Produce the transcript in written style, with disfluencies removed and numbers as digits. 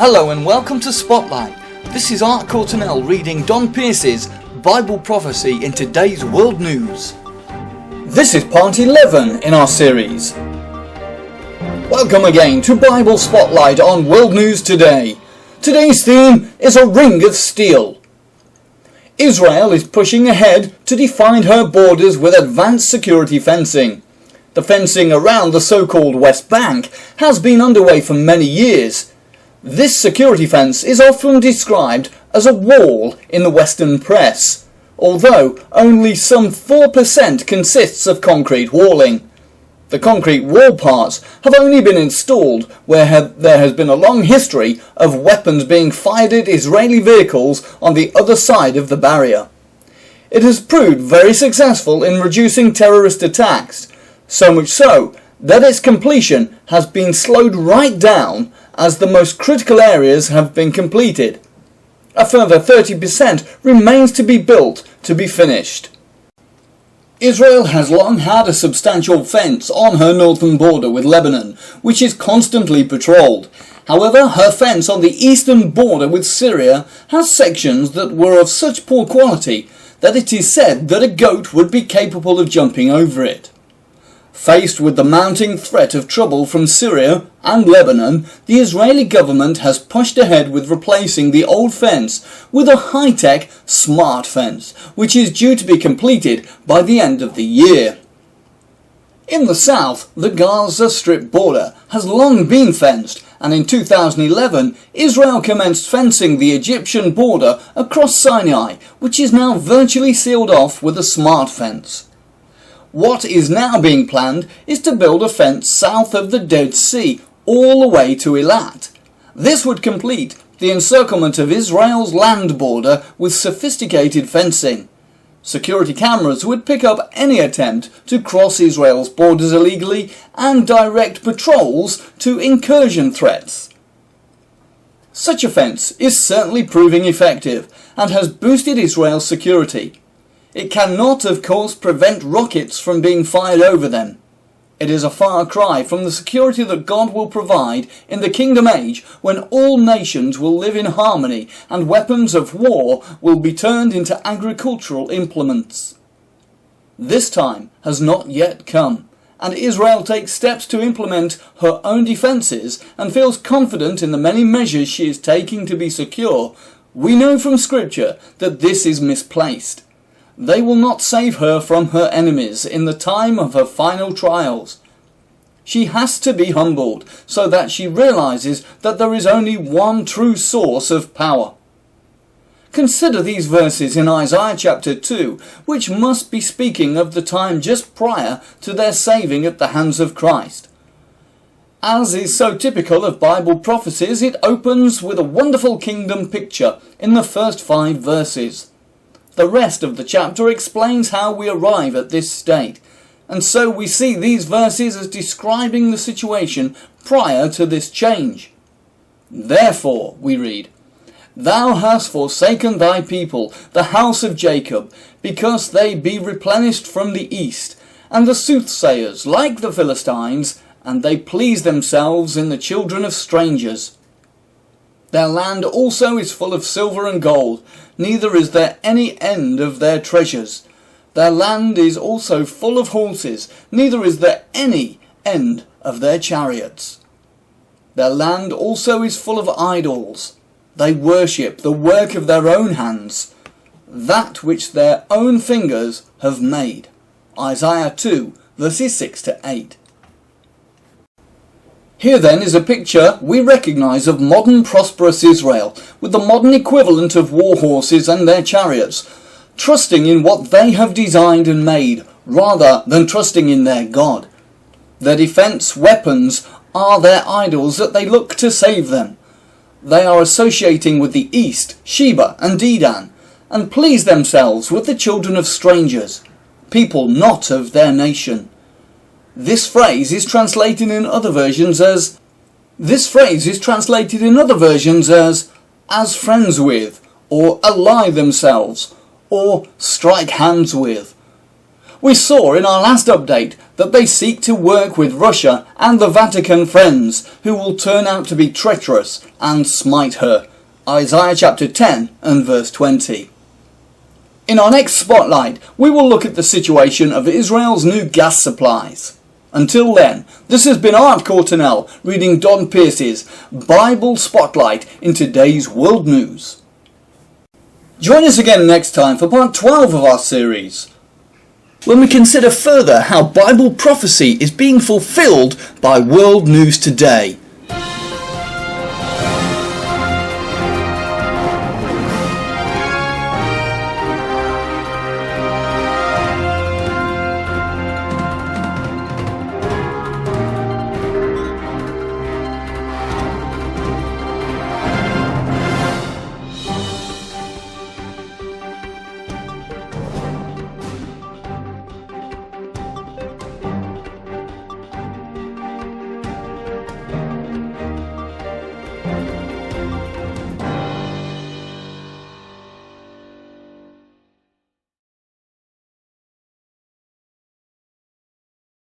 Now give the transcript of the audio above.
Hello and welcome to Spotlight. This is Art Cortinell reading Don Pearce's Bible Prophecy in today's world news. This is part 11 in our series. Welcome again to Bible Spotlight on World News Today. Today's theme is a ring of steel. Israel is pushing ahead to define her borders with advanced security fencing. The fencing around the so-called West Bank has been underway for many years. This security fence is often described as a wall in the Western press, although only some 4% consists of concrete walling. The concrete wall parts have only been installed where there has been a long history of weapons being fired at Israeli vehicles on the other side of the barrier. It has proved very successful in reducing terrorist attacks, so much so that its completion has been slowed right down as the most critical areas have been completed. A further 30% remains to be built to be finished. Israel has long had a substantial fence on her northern border with Lebanon, which is constantly patrolled. However, her fence on the eastern border with Syria has sections that were of such poor quality that it is said that a goat would be capable of jumping over it. Faced with the mounting threat of trouble from Syria and Lebanon, the Israeli government has pushed ahead with replacing the old fence with a high-tech smart fence, which is due to be completed by the end of the year. In the south, the Gaza Strip border has long been fenced, and in 2011, Israel commenced fencing the Egyptian border across Sinai, which is now virtually sealed off with a smart fence. What is now being planned is to build a fence south of the Dead Sea, all the way to Eilat. This would complete the encirclement of Israel's land border with sophisticated fencing. Security cameras would pick up any attempt to cross Israel's borders illegally and direct patrols to incursion threats. Such a fence is certainly proving effective and has boosted Israel's security. It cannot, of course, prevent rockets from being fired over them. It is a far cry from the security that God will provide in the kingdom age when all nations will live in harmony and weapons of war will be turned into agricultural implements. This time has not yet come, and Israel takes steps to implement her own defences and feels confident in the many measures she is taking to be secure. We know from Scripture that this is misplaced. They will not save her from her enemies in the time of her final trials. She has to be humbled so that she realizes that there is only one true source of power. Consider these verses in Isaiah chapter 2, which must be speaking of the time just prior to their saving at the hands of Christ. As is so typical of Bible prophecies, it opens with a wonderful kingdom picture in the first 5 verses. The rest of the chapter explains how we arrive at this state, and so we see these verses as describing the situation prior to this change. Therefore, we read, "Thou hast forsaken thy people, the house of Jacob, because they be replenished from the east, and the soothsayers like the Philistines, and they please themselves in the children of strangers. Their land also is full of silver and gold, neither is there any end of their treasures. Their land is also full of horses, neither is there any end of their chariots. Their land also is full of idols. They worship the work of their own hands, that which their own fingers have made." Isaiah 2, verses 6 to 8. Here then is a picture we recognise of modern prosperous Israel, with the modern equivalent of war horses and their chariots, trusting in what they have designed and made, rather than trusting in their God. Their defence weapons are their idols that they look to save them. They are associating with the East, Sheba and Dedan, and please themselves with the children of strangers, people not of their nation. This phrase is translated in other versions as friends with, or ally themselves, or strike hands with. We saw in our last update that they seek to work with Russia and the Vatican friends, who will turn out to be treacherous and smite her. Isaiah chapter 10 and verse 20. In our next spotlight, we will look at the situation of Israel's new gas supplies. Until then, this has been Art Cortinell reading Don Pearce's Bible Spotlight in today's world news. Join us again next time for part 12 of our series, when we consider further how Bible prophecy is being fulfilled by world news today.